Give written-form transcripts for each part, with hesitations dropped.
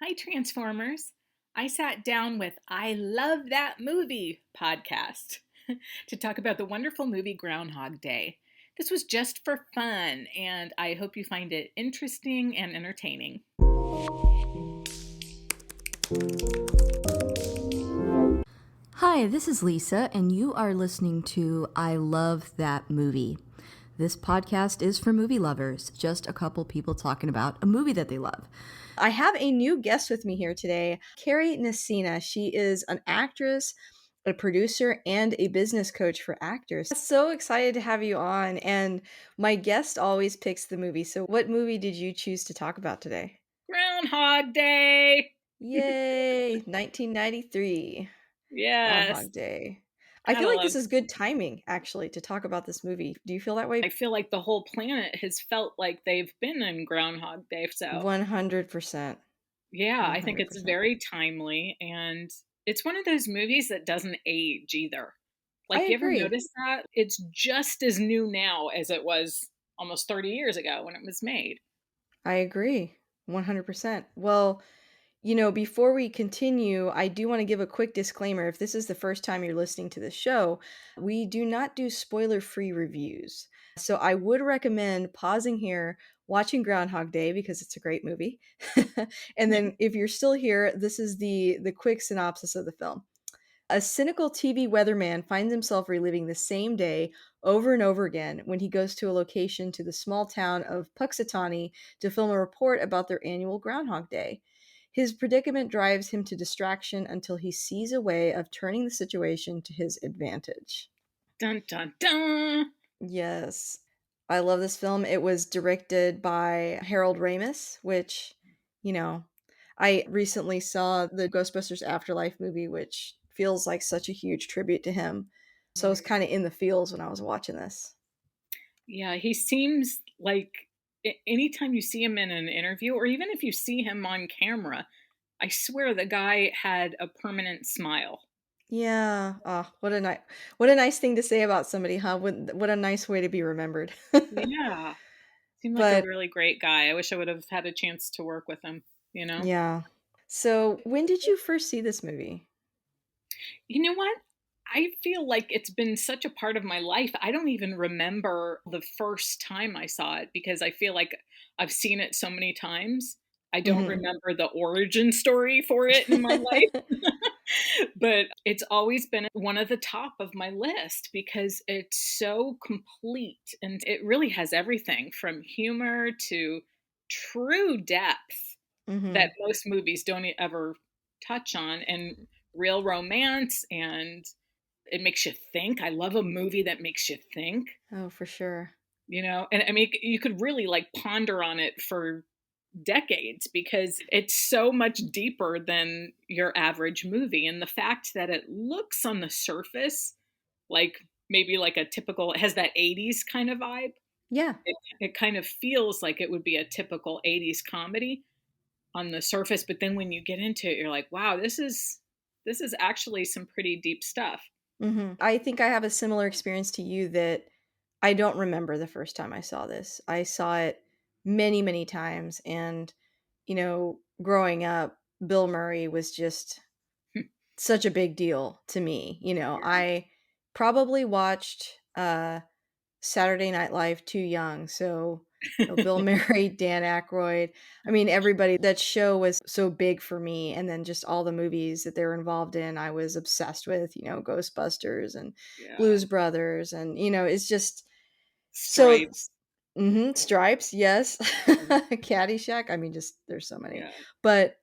Hi, Transformers. I sat down with I Love That Movie podcast to talk about the wonderful movie Groundhog Day. This was just for fun, and I hope you find it interesting and entertaining. Hi, this is Lisa, and you are listening to I Love That Movie. This podcast is for movie lovers, just a couple people talking about a movie that they love. I have a new guest with me here today, Kari Nissena. She is an actress, a producer, and a business coach for actors. So excited to have you on, and my guest always picks the movie. So, what movie did you choose to talk about today? Groundhog Day! Yay, 1993. Yes, Groundhog Day. I feel gotta like love. this is good timing, actually, to talk about this movie. Do you feel that way? I feel like the whole planet has felt like they've been in Groundhog Day, so 100%. yeah, I think it's 100%. very timely, and it's one of those movies that doesn't age either. I Like, you ever agree. notice that? It's just as new now as it was almost 30 years ago when it was made. I agree. 100%. Well, before we continue, I do want to give a quick disclaimer. If this is the first time you're listening to this show, we do not do spoiler-free reviews. So I would recommend pausing here, watching Groundhog Day because it's a great movie. And then if you're still here, this is the quick synopsis of the film. A cynical TV weatherman finds himself reliving the same day over and over again when he goes to a location to the small town of Puxatawny to film a report about their annual Groundhog Day. His predicament drives him to distraction until he sees a way of turning the situation to his advantage. Dun dun dun! Yes. I love this film. It was directed by Harold Ramis, which, you know, I recently saw the Ghostbusters Afterlife movie, which feels like such a huge tribute to him. So I was kind of in the feels when I was watching this. Yeah, he seems like anytime you see him in an interview, or even if you see him on camera, I swear the guy had a permanent smile. Yeah. Oh, what a nice thing to say about somebody, huh? What a nice way to be remembered. Yeah, seemed like a But really great guy. I wish I would have had a chance to work with him, you know? yeah. So when did you first see this movie? You know what? I feel like it's been such a part of my life. I don't even remember the first time I saw it because I feel like I've seen it so many times. I don't Hmm. remember the origin story for it in my life, but it's always been one of the top of my list because it's so complete and it really has everything from humor to true depth that Hmm. most movies don't ever touch on, and real romance, and it makes you think. I love a movie that makes you think, Oh, for sure. and I mean, you could really like ponder on it for decades because it's so much deeper than your average movie. And the fact that it looks on the surface like maybe like a typical, it has that 80s kind of vibe. Yeah. It kind of feels like it would be a typical 80s comedy on the surface, but then when you get into it, you're like, wow, this is actually some pretty deep stuff. I think I have a similar experience to you that I don't remember the first time I saw this. I saw it many, many times. And, growing up, Bill Murray was just such a big deal to me. I probably watched Saturday Night Live too young. So, Bill Murray, Dan Aykroyd. I mean, everybody, that show was so big for me. And then just all the movies that they were involved in, I was obsessed with, Ghostbusters and Yeah. Blues Brothers. And, it's just so, Stripes. Stripes, yes. Caddyshack. I mean, just there's so many. Yeah. But,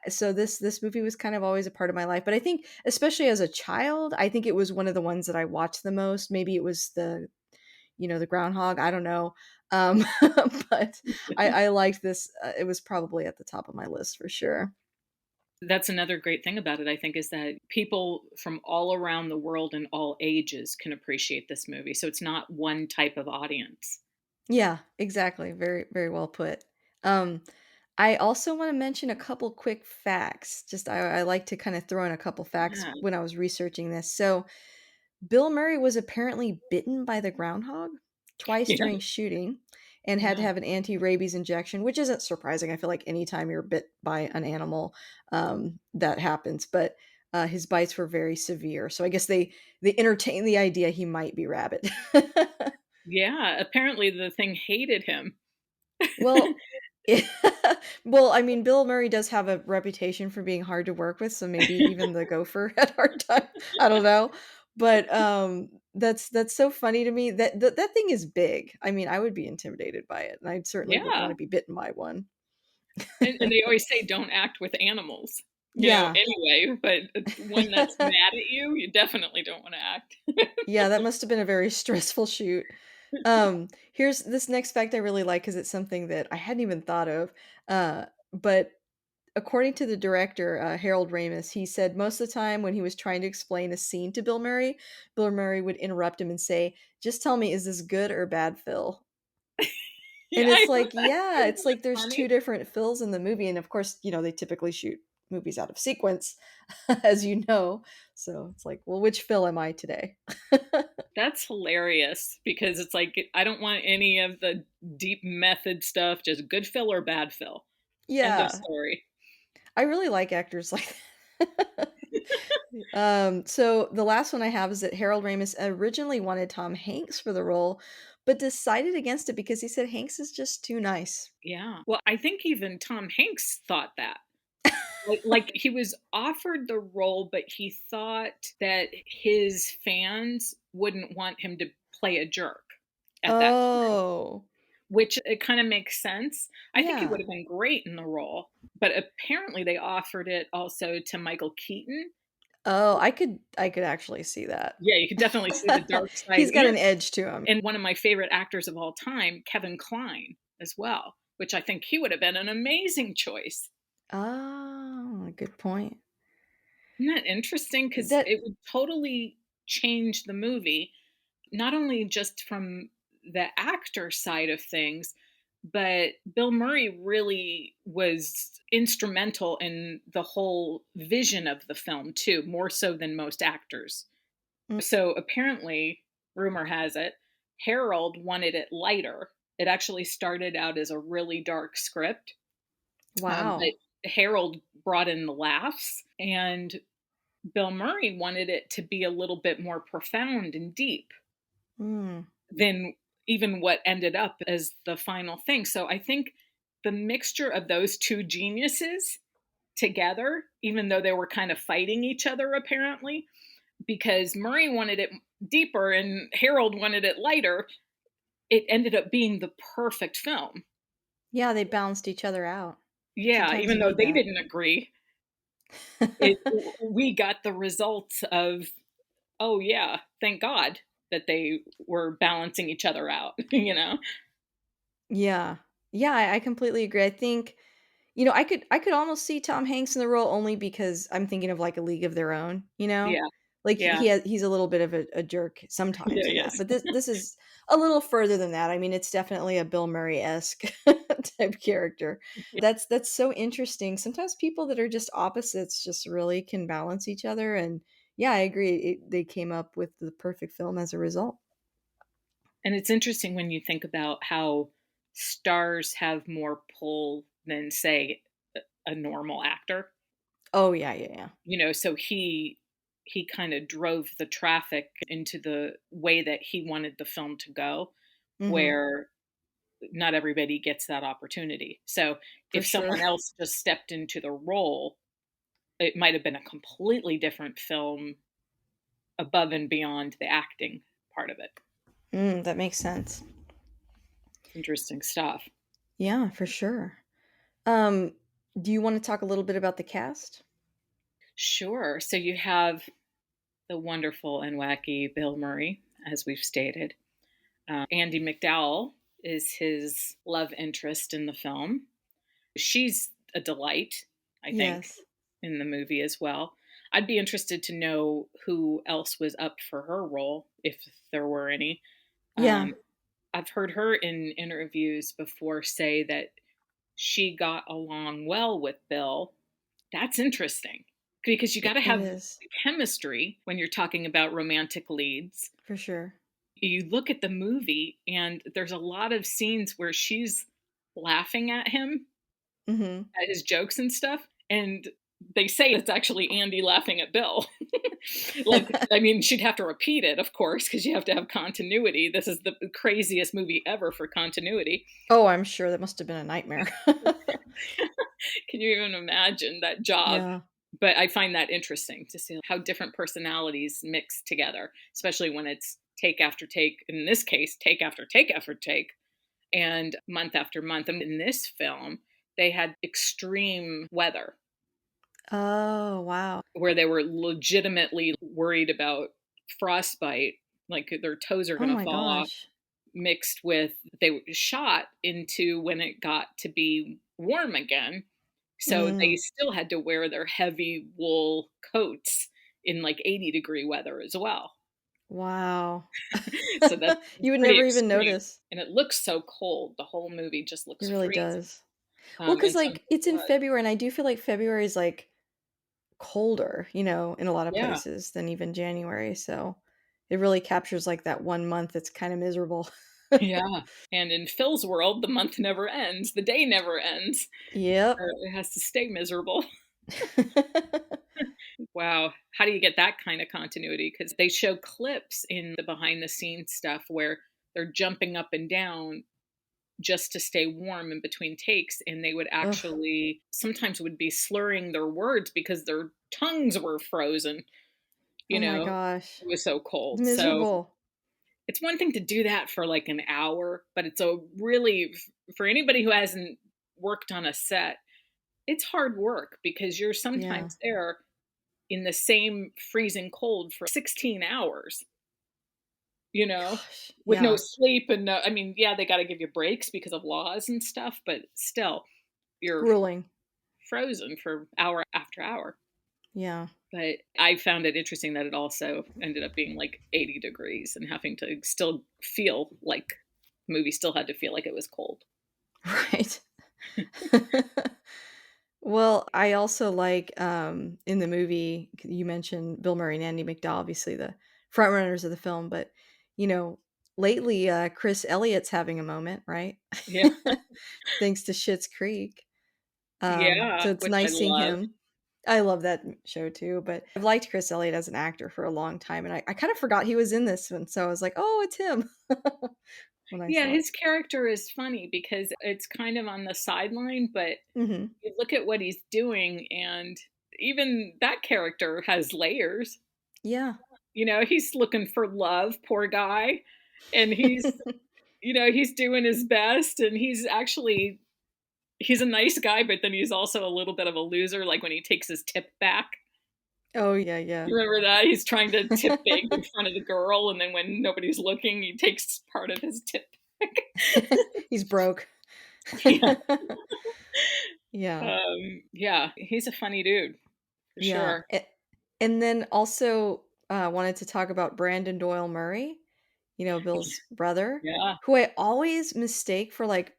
so this movie was kind of always a part of my life. But I think, especially as a child, I think it was one of the ones that I watched the most. Maybe it was the groundhog, I don't know. um but I liked this. It was probably at the top of my list for sure. That's another great thing about it, I think, is that people from all around the world and all ages can appreciate this movie. So it's not one type of audience. Yeah, exactly, very very well put. I also want to mention a couple quick facts. Just I like to kind of throw in a couple facts Yeah. when I was researching this. So Bill Murray was apparently bitten by the groundhog twice Yeah. during shooting, and had to Yeah. have an anti-rabies injection, which isn't surprising. I feel like anytime you're bit by an animal, that happens. But his bites were very severe, so I guess they entertained the idea he might be rabid. Yeah, apparently the thing hated him. Well, it well, I mean, Bill Murray does have a reputation for being hard to work with, so maybe even the gopher had a hard time, I don't know, but, that's so funny to me, that thing is big. I mean, I would be intimidated by it, and I certainly wouldn't Yeah. wanna be bitten by one. And they always say don't act with animals, Yeah. anyway, but one that's mad at you, you definitely don't wanna act. Yeah, that must have been a very stressful shoot. Here's this next fact I really like because it's something that I hadn't even thought of, but according to the director, Harold Ramis, he said most of the time when he was trying to explain a scene to Bill Murray would interrupt him and say, "Just tell me, is this good or bad, Phil?" Yeah, And I it's know like, that. yeah, Isn't it's that like there's funny? 2 different Phils in the movie, and of course, they typically shoot movies out of sequence, as you know. So it's like, well, which Phil am I today? That's hilarious because it's like, I don't want any of the deep method stuff, just good fill or bad fill. End of Yeah, story. I really like actors like that. So the last one I have is that Harold Ramis originally wanted Tom Hanks for the role, but decided against it because he said Hanks is just too nice. Yeah. Well, I think even Tom Hanks thought that. Like he was offered the role, but he thought that his fans wouldn't want him to play a jerk at that time, Oh, which it kind of makes sense. I think he would yeah. have been great in the role, but apparently they offered it also to Michael Keaton. Oh, I could actually see that. Yeah, you could definitely see the dark side, He's got an edge to him. and one of my favorite actors of all time, Kevin Kline, as well, which I think he would have been an amazing choice. Oh, good point. Isn't that interesting? Because That it would totally change the movie, not only just from the actor side of things, but Bill Murray really was instrumental in the whole vision of the film too, more so than most actors. mm, So apparently, rumor has it, Harold wanted it lighter. It actually started out as a really dark script, wow. but Harold brought in the laughs, and Bill Murray wanted it to be a little bit more profound and deep Mm, than even what ended up as the final thing. So I think the mixture of those two geniuses together, even though they were kind of fighting each other apparently, because Murray wanted it deeper and Harold wanted it lighter, it ended up being the perfect film. yeah, they balanced each other out. Yeah, Sometimes even you though need they that. didn't agree, it we got the results of, oh yeah, thank God that they were balancing each other out, Yeah. Yeah, I completely agree. I think, I could almost see Tom Hanks in the role only because I'm thinking of, like, A League of Their Own, you know? Yeah. Like, Yeah. he's a little bit of a jerk Yeah, sometimes in that, yes. but this is a little further than that. I mean, it's definitely a Bill Murray-esque type character. That's so interesting. Sometimes people that are just opposites just really can balance each other, and yeah, I agree. They came up with the perfect film as a result. And it's interesting when you think about how stars have more pull than, say, a normal actor. Oh, yeah, yeah, yeah. So he kind of drove the traffic into the way that he wanted the film to go, Mhm. where not everybody gets that opportunity. So For if sure. someone else just stepped into the role, it might have been a completely different film above and beyond the acting part of it. That makes sense. Interesting stuff. Yeah, for sure. Um, do you wanna talk a little bit about the cast? Sure. So you have the wonderful and wacky Bill Murray, as we've stated. Andy McDowell is his love interest in the film. She's a delight, I think, Yes. in the movie as well. I'd be interested to know who else was up for her role, if there were any. Yeah, Um, I've heard her in interviews before say that she got along well with Bill. That's interesting because you got to it have is, chemistry when you're talking about romantic leads. for sure. you look at the movie and there's a lot of scenes where she's laughing at him, Mhm. at his jokes and stuff, and they say it's actually Andy laughing at Bill. Like, I mean, she'd have to repeat it, of course, because you have to have continuity. This is the craziest movie ever for continuity. Oh, I'm sure that must have been a nightmare. Can you even imagine that job? Yeah. But I find that interesting to see how different personalities mix together, especially when it's take after take, in this case, take after take after take, and month after month. And in this film, they had extreme weather Oh, wow. where they were legitimately worried about frostbite, like their toes are Oh going to my fall off, gosh. mixed with they were shot into when it got to be warm again. So they Mm, still had to wear their heavy wool coats in like 80-degree weather as well. wow. So that's You would pretty never even extreme. notice. And it looks so cold. The whole movie just It looks really freezing. does. Well, because And so like, it's in was. February, and I do feel like February is, like, colder, in a lot of Yeah. places than even January, so it really captures, like, that 1 month that's kinda miserable. Yeah. And in Phil's world, the month never ends. The day never ends. Yep. It has to stay miserable. Wow. How do you get that kind of continuity? Because they show clips in the behind the scenes stuff where they're jumping up and down just to stay warm in between takes, and they would Ugh. actually sometimes would be slurring their words because their tongues were frozen, Oh you my know, gosh. it was so It's cold. So miserable. it's one thing to do that for like an hour, but it's a really, for anybody who hasn't worked on a set, it's hard work because you're Yeah. sometimes there in the same freezing cold for 16 hours, you know, Gosh, with no yeah. sleep and no, I mean, yeah, they got to give you breaks because of laws and stuff, but still, you're Grueling. frozen for hour after hour. Yeah. But I found it interesting that it also ended up being like 80 degrees and having to still feel like the movie still had to feel like it was cold. Right. Well, I also like, in the movie, you mentioned Bill Murray and Andie MacDowell, obviously the front runners of the film, but, you know, lately, Chris Elliott's having a moment, right? Yeah. Thanks to Schitt's Creek. Yeah, So it's which I nice seeing love. him. I love that show too, but I've liked Chris Elliott as an actor for a long time, and I kind of forgot he was in this one, so I was like, "Oh, it's him," when I Yeah, saw it. his character is funny because it's kind of on the sideline, but Mhm. you look at what he's doing, and even that character has layers. Yeah. You know, he's looking for love, poor guy. And he's, you know, he's doing his best and he's actually he's a nice guy, but then he's also a little bit of a loser, like when he takes his tip back. Oh, yeah, yeah. You remember that? He's trying to tip big in front of the girl, and then when nobody's looking, he takes part of his tip back. He's broke. Yeah. Yeah. Yeah, he's a funny dude for Yeah, sure. and then also, wanted to talk about Brandon Doyle Murray, Bill's brother, Yeah. who I always mistake for, like,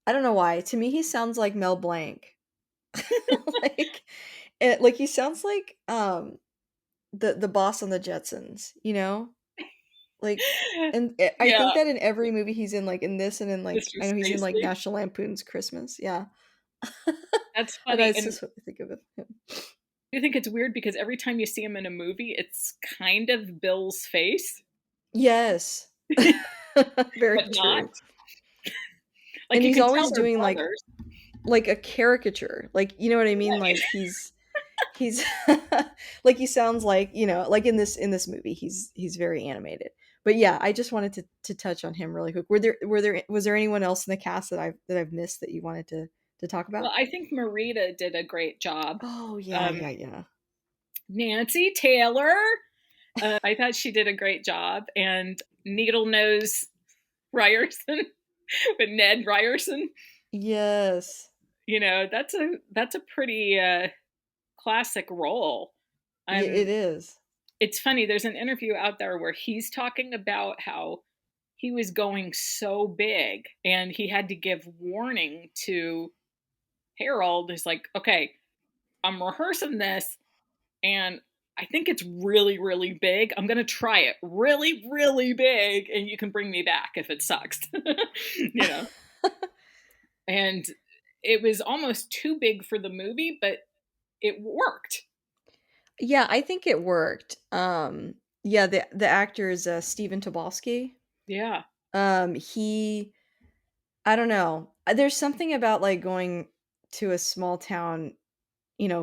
I don't know why, to me, he sounds like Mel Blanc. Like, he sounds like, the boss on the Jetsons, you know? Like, and I Yeah, think that in every movie he's in, like, in this and in, like, Mr. I know he's in, like, Spacely. National Lampoon's Christmas, yeah. That's And funny, that's and just what I think of him. I think it's weird because every time you see him in a movie, it's kind of Bill's face, Yes. Very but not. true. Like, And you he's can tell always they're doing, brothers. like a caricature, like, you know what I mean? Right. Like, he's like, he sounds like, like in this movie, he's very animated. But yeah, I just wanted to touch on him really quick. Was there anyone else in the cast that I've missed that you wanted to talk about? Well, I think Marita did a great job. Oh, yeah, Um, yeah, yeah. Nancy Taylor, I thought she did a great job, and Needle Nose Ryerson, but Ned Ryerson, Yes. you know, that's a pretty classic role. Yeah, it Um, is. it's funny. There's an interview out there where he's talking about how he was going so big and he had to give warning to Harold. He's like, okay, I'm rehearsing this and I think it's really, really big. I'm going to try it really, really big, and you can bring me back if it sucks. you know, and it was almost too big for the movie, but it worked. Yeah, I think it worked. Yeah, the actor is Stephen Tobolsky. Yeah. He I don't know. There's something about like going to a small town,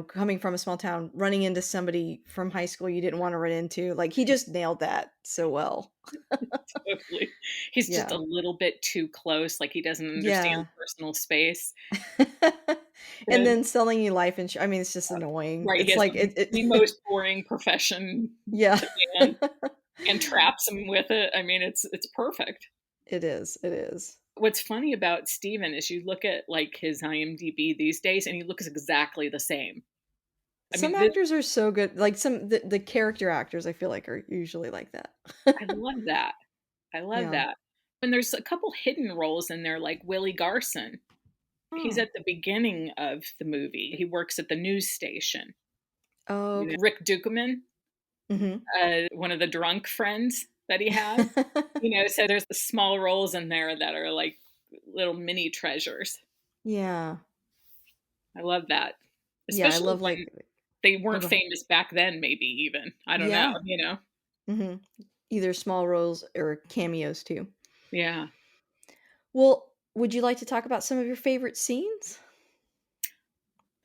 coming from a small town, running into somebody from high school you didn't want to run into. Like he just nailed that so well. Totally. He's just a Yeah. little bit too close, like he doesn't understand Yeah. personal space. And And then selling you life insurance. I mean, it's just annoying. right, he It's has like it the most boring profession yeah. to man and traps him with it. I mean, it's perfect. It is. It is. What's funny about Steven is you look at, like, his IMDb these days, and he looks exactly the same. I Some mean, this actors are so good. Like the character actors I feel like are usually like that. I love that. I love Yeah. that. And there's a couple hidden roles in there, like Willie Garson. He's Oh. at the beginning of the movie. He works at the news station. Oh, okay. Rick Dukeman, Mhm. one of the drunk friends that he has. So there's the small roles in there that are like little mini treasures. Yeah. I love that. Yeah, I Especially love, when like they oh, weren't go ahead. famous back then, maybe even. I don't know, Yeah. you know? Mhm. Either small roles or cameos too. Yeah. Well, would you like to talk about some of your favorite scenes?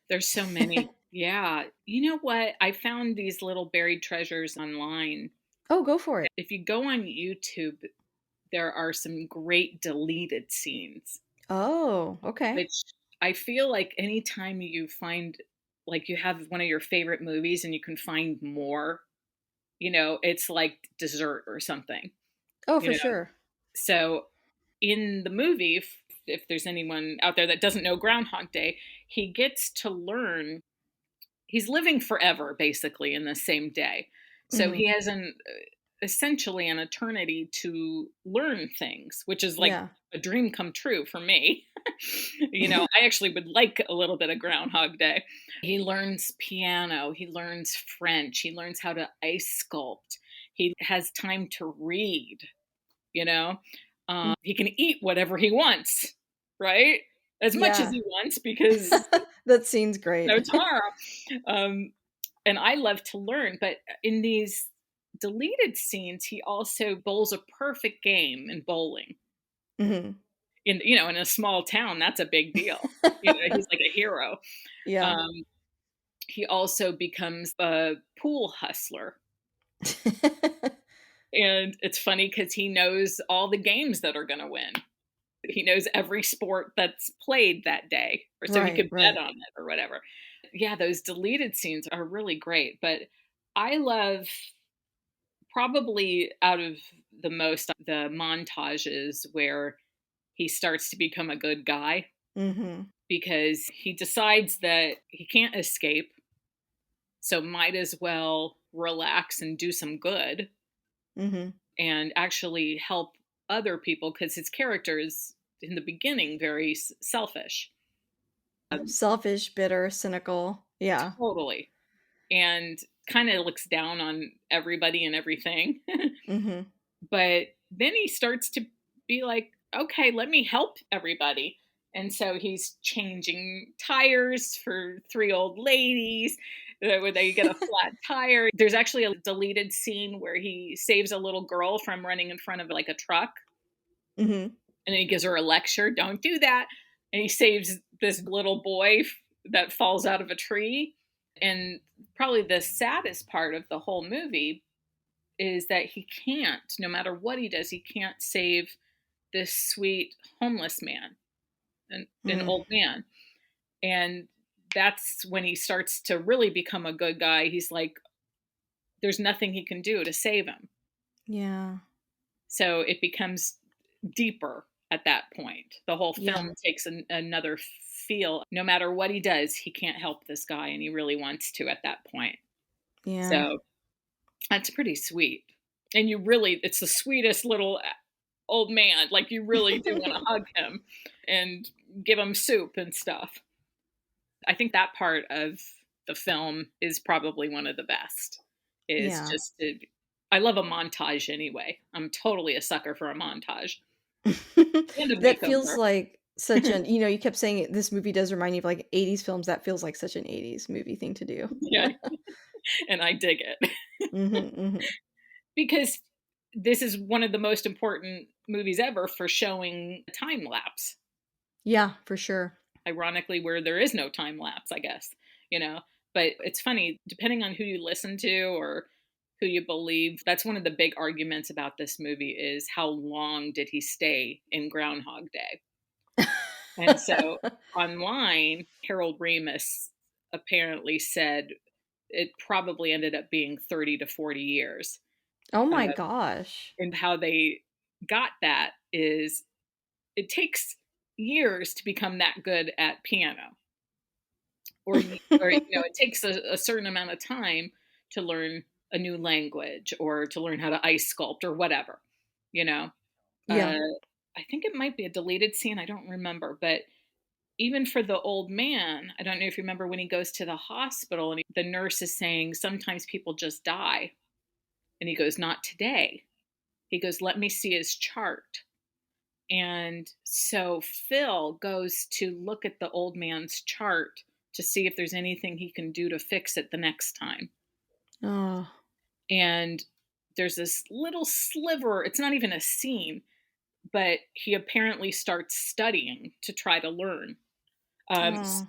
There's so many. Yeah. You know what? I found these little buried treasures online. Oh, go for it. If you go on YouTube, there are some great deleted scenes, Oh, okay. which I feel like anytime you find, like, you have one of your favorite movies and you can find more, it's like dessert or something, Oh, you for know? sure. So in the movie, if there's anyone out there that doesn't know Groundhog Day, he gets to learn. He's living forever, basically, in the same day. So Mhm. he has essentially an eternity to learn things, which is like Yeah. a dream come true for me. I actually would like a little bit of Groundhog Day. He learns piano, he learns French, he learns how to ice sculpt. He has time to read, you know? Mm. He can eat whatever he wants, right? As much as Yeah. he wants because That scene's great. no tomorrow. Um, and I love to learn, but in these deleted scenes, he also bowls a perfect game in bowling. Mhm. In a small town, that's a big deal. He's like a hero. Yeah. Um, he also becomes a pool hustler. And it's funny because he knows all the games that are going to win. He knows every sport that's played that day, or so he Right, could bet right. on it or whatever. Yeah, those deleted scenes are really great, but I love, probably out of the most, the montages where he starts to become a good guy Mhm. because he decides that he can't escape, so might as well relax and do some good Mhm. and actually help other people because his character is in the beginning very selfish. Selfish, bitter, cynical. Yeah. Totally. And kind of looks down on everybody and everything. Mhm. But then he starts to be like, okay, let me help everybody. And so he's changing tires for three old ladies where they get a flat tire. There's actually a deleted scene where he saves a little girl from running in front of like a truck. Mhm. And then he gives her a lecture, don't do that. And he saves this little boy that falls out of a tree. And probably the saddest part of the whole movie is that he can't, no matter what he does, he can't save this sweet homeless man, an Mm. old man. And that's when he starts to really become a good guy. He's like, there's nothing he can do to save him. Yeah. So it becomes deeper at that point. The whole Yeah. film takes another feel. No matter what he does, he can't help this guy, and he really wants to at that point. Yeah. So that's pretty sweet. And it's the sweetest little old man. Like, you really do want to hug him and give him soup and stuff. I think that part of the film is probably one of the best. is Yeah. just I love a montage anyway. I'm totally a sucker for a montage and a That feels makeover. like such an you kept saying this movie does remind you of, like, 80s films. That feels like such an 80s movie thing to do. Yeah, and I dig it. Mhm, mhm. Because this is one of the most important movies ever for showing time lapse. Yeah, for sure. Ironically, where there is no time lapse, I guess, you know. But it's funny, depending on who you listen to or who you believe, that's one of the big arguments about this movie is how long did he stay in Groundhog Day? And so online, Harold Ramis apparently said it probably ended up being 30 to 40 years. Oh Uh, my gosh. and how they got that is it takes years to become that good at piano, or it takes a certain amount of time to learn a new language or to learn how to ice sculpt or whatever. You know, Yeah. uh, I think it might be a deleted scene. I don't remember, but even for the old man, I don't know if you remember when he goes to the hospital and the nurse is saying sometimes people just die, and he goes, "Not today." He goes, "Let me see his chart." And so Phil goes to look at the old man's chart to see if there's anything he can do to fix it the next time. Oh. And there's this little sliver, it's not even a scene, but he apparently starts studying to try to learn. Oh.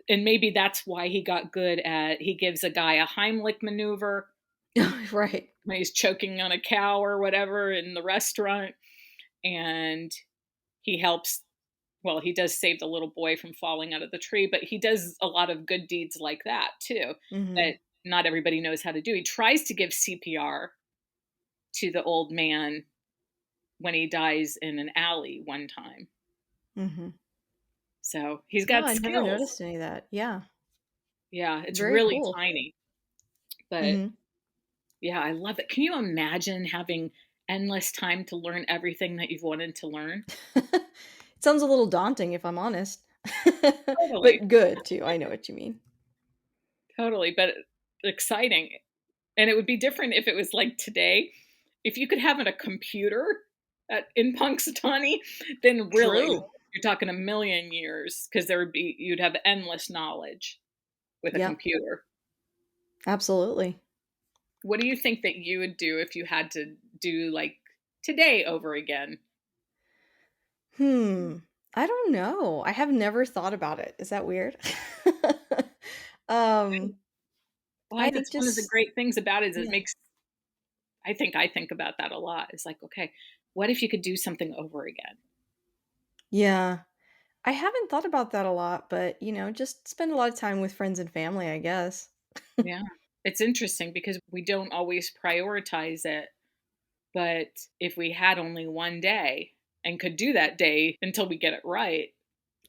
And maybe that's why he got good at, he gives a guy a Heimlich maneuver Right. when he's choking on a cow or whatever in the restaurant. And he helps, well, he does save the little boy from falling out of the tree, but he does a lot of good deeds like that too, that Mhm. not everybody knows how to do. He tries to give CPR to the old man when he dies in an alley one time. Mhm. So he's Oh, got I never skills. noticed any of that. Yeah. Yeah, it's Very really cool. tiny, but Mhm. yeah, I love it. Can you imagine having endless time to learn everything that you've wanted to learn? It sounds a little daunting if I'm honest. Totally, But good too. I know what you mean. totally, but exciting. And it would be different if it was like today. If you could have a computer in Punxsutawney, then really True. you're talking a million years because you'd have endless knowledge with a Yeah, computer. absolutely. What do you think that you would do if you had to do like today over again? Hmm. I don't know. I have never thought about it. Is that weird? Um, Well, I that's one of the just great things about it is it yeah. makes I think about that a lot. It's like, okay, what if you could do something over again? Yeah. I haven't thought about that a lot, but, just spend a lot of time with friends and family, I guess. Yeah. It's interesting because we don't always prioritize it. But if we had only one day and could do that day until we get it right,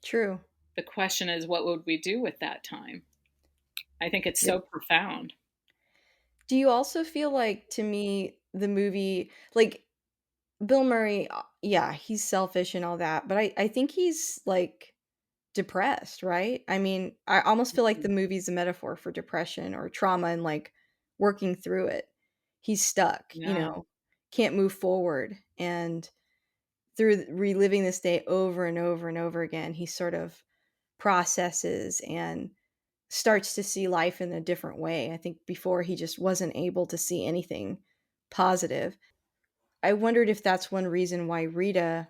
True. the question is, what would we do with that time? I think it's Yep. so profound. Do you also feel like, to me, the movie like, Bill Murray, yeah, he's selfish and all that, but I think he's, like, depressed, right? I mean, I almost feel like the movie's a metaphor for depression or trauma and, like, working through it. He's stuck, Yeah. can't move forward, and through reliving this day over and over and over again, he sort of processes and starts to see life in a different way. I think before he just wasn't able to see anything positive. I wondered if that's one reason why Rita,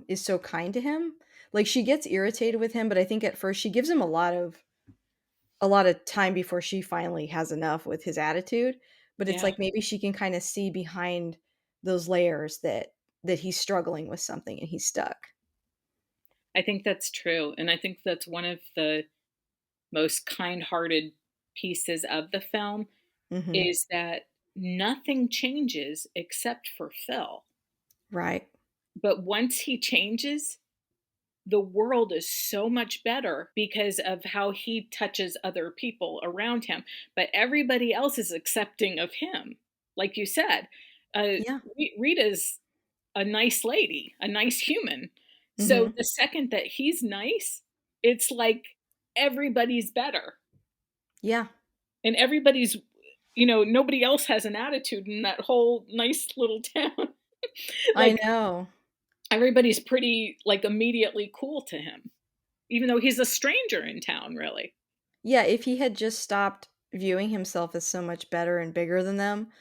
is so kind to him. Like, she gets irritated with him, but I think at first she gives him a lot of time before she finally has enough with his attitude, but it's Yeah. like maybe she can kinda see behind those layers that he's struggling with something and he's stuck. I think that's true. And I think that's one of the most kind hearted pieces of the film Mhm. is that nothing changes except for Phil. Right. But once he changes, the world is so much better because of how he touches other people around him. But everybody else is accepting of him. Like you said, Yeah. Rita's a nice lady, a nice human. So Mhm. the second that he's nice, it's like everybody's better Yeah. and everybody's. nobody else has an attitude in that whole nice little town. I Like, know. everybody's pretty, like, immediately cool to him, even though he's a stranger in town, really. Yeah, if he had just stopped viewing himself as so much better and bigger than them,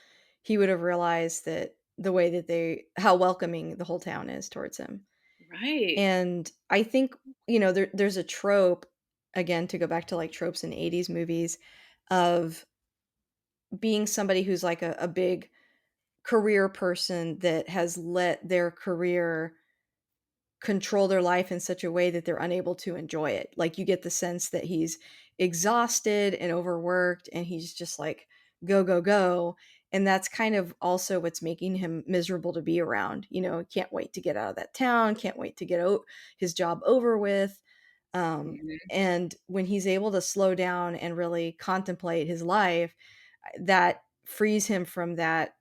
he would have realized that the way that they how welcoming the whole town is towards him. Right. And I think, there's a trope, again, to go back to, like, tropes in '80s movies, of being somebody who's, like, a big career person that has let their career control their life in such a way that they're unable to enjoy it. Like, you get the sense that he's exhausted and overworked, and he's just like, "Go, go, go," and that's kind of also what's making him miserable to be around. Can't wait to get out of that town, can't wait to get his job over with, Mhm. and when he's able to slow down and really contemplate his life, that frees him from that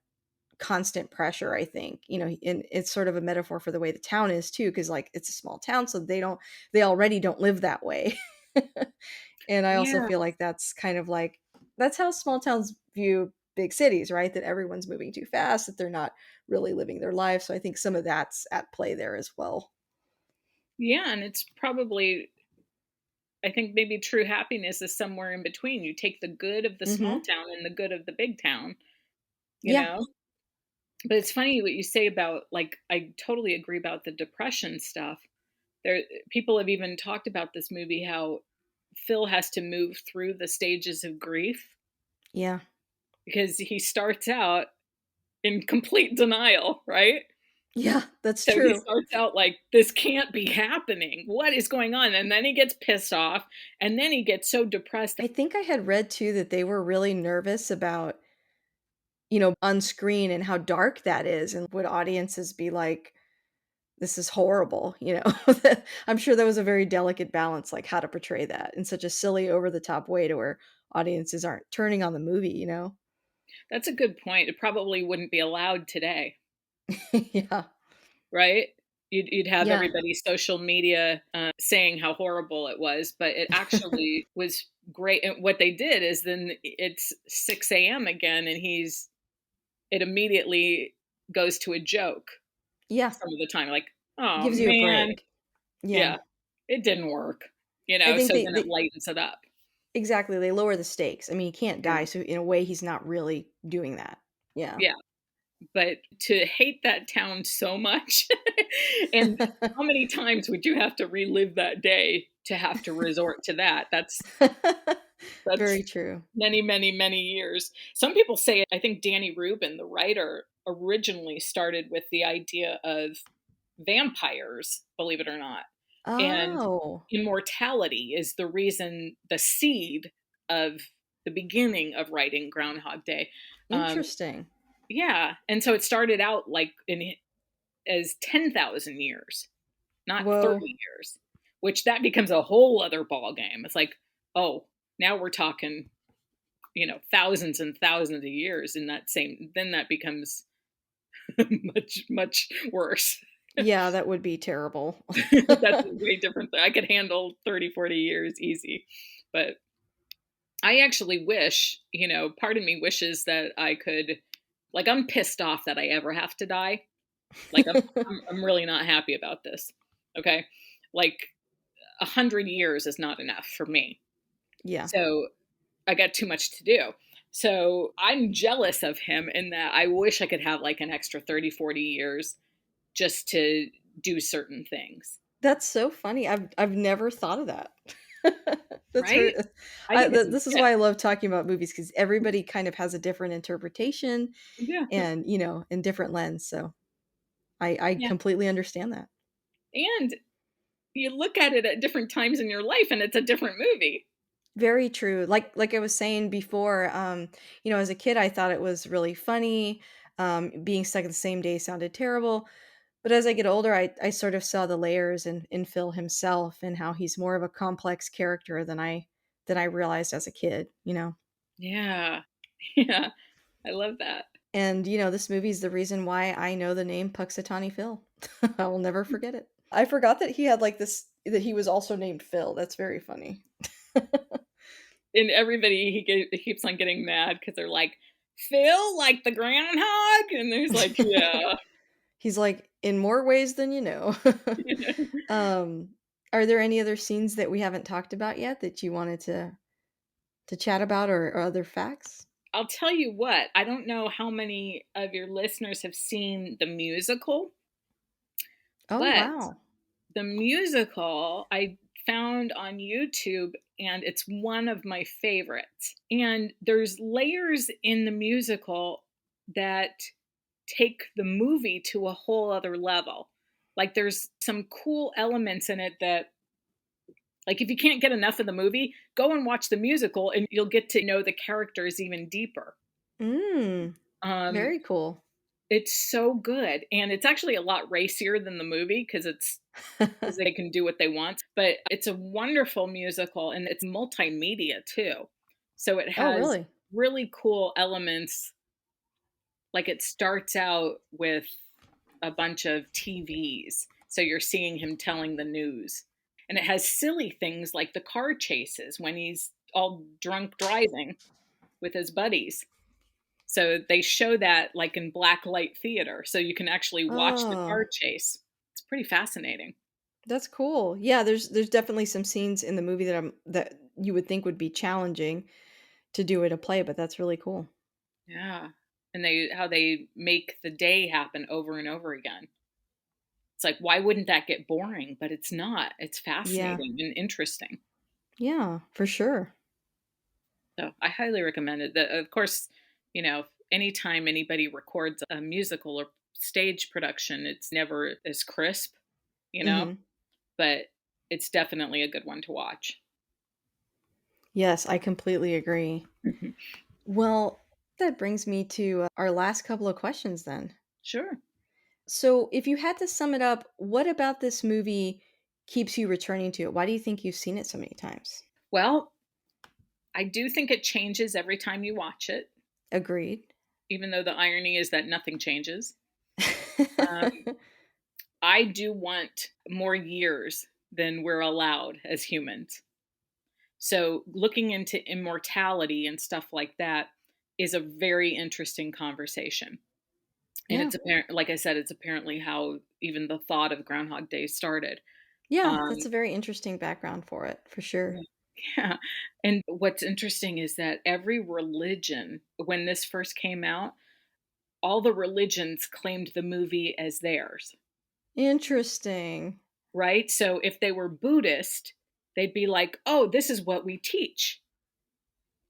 constant pressure, I think. And it's sort of a metaphor for the way the town is too, because, like, it's a small town, so they already don't live that way. And I also Yeah. feel like that's kind of like that's how small towns view big cities, right? That everyone's moving too fast, that they're not really living their life. So I think some of that's at play there as well. Yeah, and it's probably, I think maybe true happiness is somewhere in between. You take the good of the small Mhm. town and the good of the big town, you Yeah. know? But it's funny what you say about, like, I totally agree about the depression stuff. There People have even talked about this movie, how Phil has to move through the stages of grief Yeah. because he starts out in complete denial, right? Yeah, that's So he true. starts out like, this can't be happening. What is going on? And then he gets pissed off, and then he gets so depressed. I think I had read too that they were really nervous about, on screen and how dark that is, and would audiences be like, "This is horrible," you know? I'm sure that was a very delicate balance, like, how to portray that in such a silly, over the top way to where audiences aren't turning on the movie, you know? That's a good point. It probably wouldn't be allowed today, Yeah. right? You'd have Yeah. everybody's social media saying how horrible it was, but it actually was great. And what they did is, then it's 6 a.m. again, and it immediately goes to a joke Yeah. some of the time, like, oh Gives you a man, break. Yeah. yeah, it didn't work, I think so they then it they lightens it up. exactly, they lower the stakes. I mean, he can't Yeah. die, so in a way, he's not really doing that. Yeah. Yeah. But to hate that town so much, and how many times would you have to relive that day to have to resort to that? That's Very true. many, many, many years. Some people say, I think Danny Rubin, the writer, originally started with the idea of vampires, believe it or not. And Oh, immortality is the seed of the beginning of writing Groundhog Day. Um, interesting. yeah, and so it started out like as 10,000 years, not Whoa. 30 years, which that becomes a whole other ball game. It's like, oh, now we're talking, thousands and thousands of years in that same, then that becomes much, much worse. Yeah, that would be terrible. That's a way different thing. I could handle 30, 40 years easy. But I actually wish, part of me wishes that I could, like, I'm pissed off that I ever have to die. Like, I'm really not happy about this. Okay. Like, 100 years is not enough for me. Yeah. So I got too much to do. So I'm jealous of him in that I wish I could have like an extra 30, 40 years just to do certain things. That's so funny. I've never thought of that. That's very Right? I think it's a this is gift. why I love talking about movies, because everybody kind of has a different interpretation Yeah. and, and different lens, so I Yeah. completely understand that. And you look at it at different times in your life and it's a different movie. Very true. Like I was saying before, as a kid, I thought it was really funny. Being stuck in the same day sounded terrible. But as I get older, I sort of saw the layers in Phil himself and how he's more of a complex character than I realized as a kid, you know. Yeah. Yeah. I love that. And this movie is the reason why I know the name Puxatawny Phil. I will never forget it. I forgot that he had like this that he was also named Phil. That's very funny. And everybody he keeps on getting mad because they're like, Phil, like the groundhog, and he's like, yeah. He's like, "In more ways than you know." You know? Um, are there any other scenes that we haven't talked about yet that you wanted to chat about or other facts? I'll tell you what, I don't know how many of your listeners have seen the musical, Oh, but wow. the musical I found on YouTube and it's one of my favorites. And there's layers in the musical that take the movie to a whole other level. Like there's some cool elements in it that, like, if you can't get enough of the movie, go and watch the musical and you'll get to know the characters even deeper. Mm, Um, very cool. it's so good, and it's actually a lot racier than the movie because it's because they can do what they want. But it's a wonderful musical, and it's multimedia too. So it Oh, has really? really cool elements. Like it starts out with a bunch of TVs, so you're seeing him telling the news, and it has silly things like the car chases when he's all drunk driving with his buddies. So they show that like in black light theater, so you can actually watch the Oh, car chase. It's pretty fascinating. that's cool. Yeah, there's definitely some scenes in the movie that you would think would be challenging to do at a play, but that's really cool. Yeah. And they how they make the day happen over and over again. It's like why wouldn't that get boring? But it's not. It's Yeah. fascinating and interesting. Yeah, for sure. So I highly recommend it. Of course, anytime anybody records a musical or stage production, it's never as crisp, you know, Mhm. but it's definitely a good one to watch. Yes, I completely agree. Mhm. Well, that brings me to our last couple of questions then. Sure. So, if you had to sum it up, what about this movie keeps you returning to it? Why do you think you've seen it so many times? Well, I do think it changes every time you watch it, Agreed. even though the irony is that nothing changes. Um, I do want more years than we're allowed as humans. So, looking into immortality and stuff like that is a very interesting conversation. And Yeah. it's apparent, like I said, it's apparently how even the thought of Groundhog Day started. Yeah, that's Um, a very interesting background for it, for sure. yeah. And what's interesting is that every religion, when this first came out, all the religions claimed the movie as theirs, Interesting. right? So if they were Buddhist, they'd be like, "Oh, this is what we teach."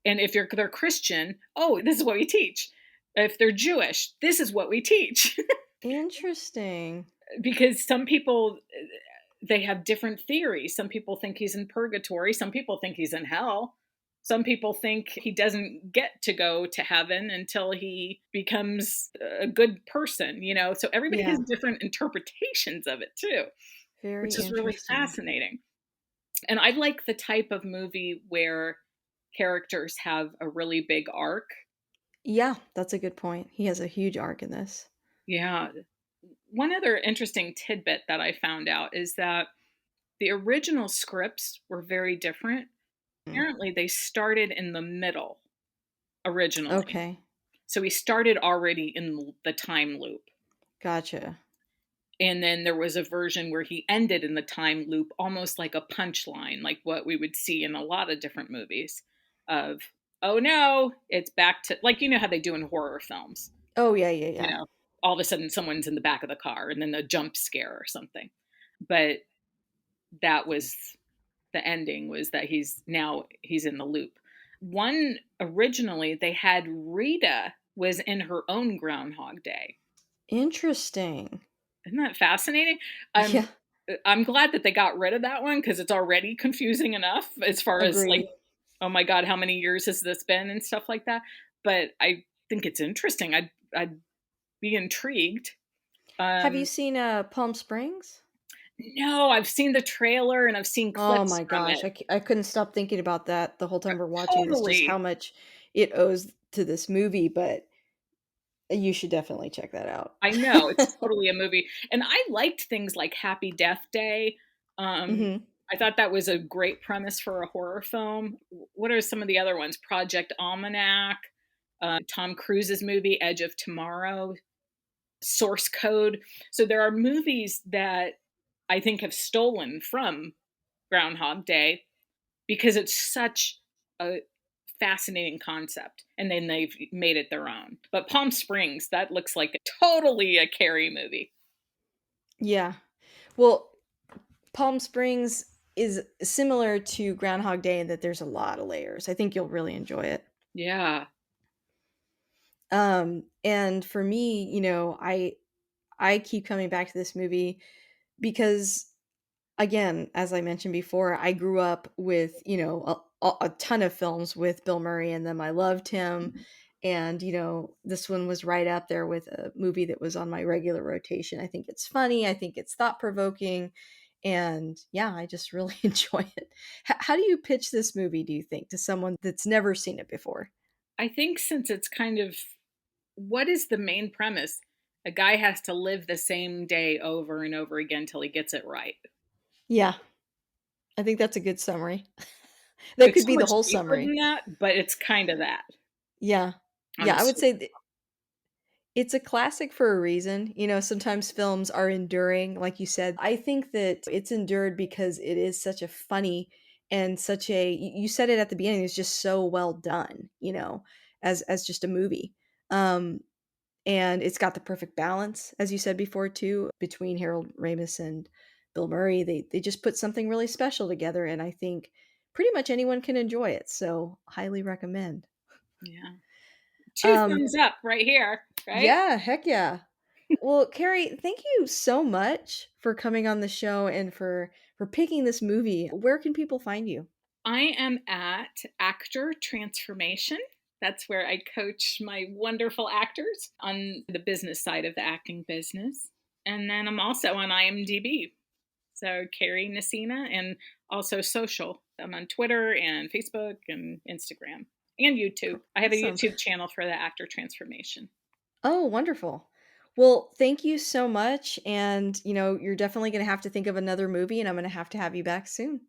And if they're Christian, "Oh, this is what we teach." If they're Jewish, this is what we teach. Interesting. Because some people they have different theories. Some people think he's in purgatory, some people think he's in hell. Some people think he doesn't get to go to heaven until he becomes a good person. So everybody has Yeah, different interpretations of it too, very which is really interesting. fascinating. And I like the type of movie where characters have a really big arc. Yeah, that's a good point. He has a huge arc in this. Yeah. One other interesting tidbit that I found out is that the original scripts were very different. Mm. Apparently, they started in the middle originally. Okay, So he started already in the time loop. gotcha. And then there was a version where he ended in the time loop, almost like a punchline, like what we would see in a lot of different movies of, oh no, it's back to, like, how they do in horror films. Oh, yeah, yeah, You yeah. know, all of a sudden someone's in the back of the car and then a jump scare or something. But that was the ending, was that he's in the loop. One, originally they had Rita was in her own Groundhog Day. Interesting. Isn't that fascinating? I'm Yeah, I'm glad that they got rid of that one because it's already confusing enough as far as like, agreed. oh my god, how many years has this been and stuff like that. But I think it's interesting. I'd be intrigued. Have you Um, seen, Palm Springs? no, I've seen the trailer and I've seen Oh clips my from gosh, it. I couldn't stop thinking about that the whole time we're watching this, just how Totally. much it owes to this movie, but you should definitely check that out. I know, it's totally a movie, and I liked things like Happy Death Day. Um, Mhm. I thought that was a great premise for a horror film. what are some of the other ones? Project Almanac, Tom Cruise's movie Edge of Tomorrow, Source Code. So there are movies that I think have stolen from Groundhog Day because it's such a fascinating concept, and then they've made it their own. But Palm Springs, that looks like totally a Carrie movie. Yeah. Well, Palm Springs is similar to Groundhog Day in that there's a lot of layers. I think you'll really enjoy it. Yeah. And for me, I keep coming back to this movie because, again, as I mentioned before, I grew up with, a ton of films with Bill Murray in them. I loved him. And, this one was right up there with a movie that was on my regular rotation. I think it's funny. I think it's thought provoking. And yeah, I just really enjoy it. How do you pitch this movie, do you think, to someone that's never seen it before? I think since it's kind of, what is the main premise? A guy has to live the same day over and over again till he gets it right. Yeah, I think that's a good summary. That It's could so be the much whole deeper summary. than that, but it's kind of that Yeah. on Yeah, a I would sur- say it's a classic for a reason. Sometimes films are enduring, like you said. I think that it's endured because it is such a funny and such a you said it at the beginning, it's just so well done, as just a movie. Um, and it's got the perfect balance, as you said before too, between Harold Ramis and Bill Murray. They just put something really special together, and I think pretty much anyone can enjoy it. So highly recommend. Yeah. Two Um, thumbs up right here, right? yeah, heck yeah. Well, Carrie, thank you so much for coming on the show and for picking this movie. Where can people find you? I am at Actor Transformation. That's where I coach my wonderful actors on the business side of the acting business. And then I'm also on IMDb. So Kari Nissena, and also social. I'm on Twitter and Facebook and Instagram and YouTube. I have a Awesome. YouTube channel for the Actor Transformation. Oh, wonderful. Well, thank you so much. And, you're definitely going to have to think of another movie, and I'm going to have you back soon.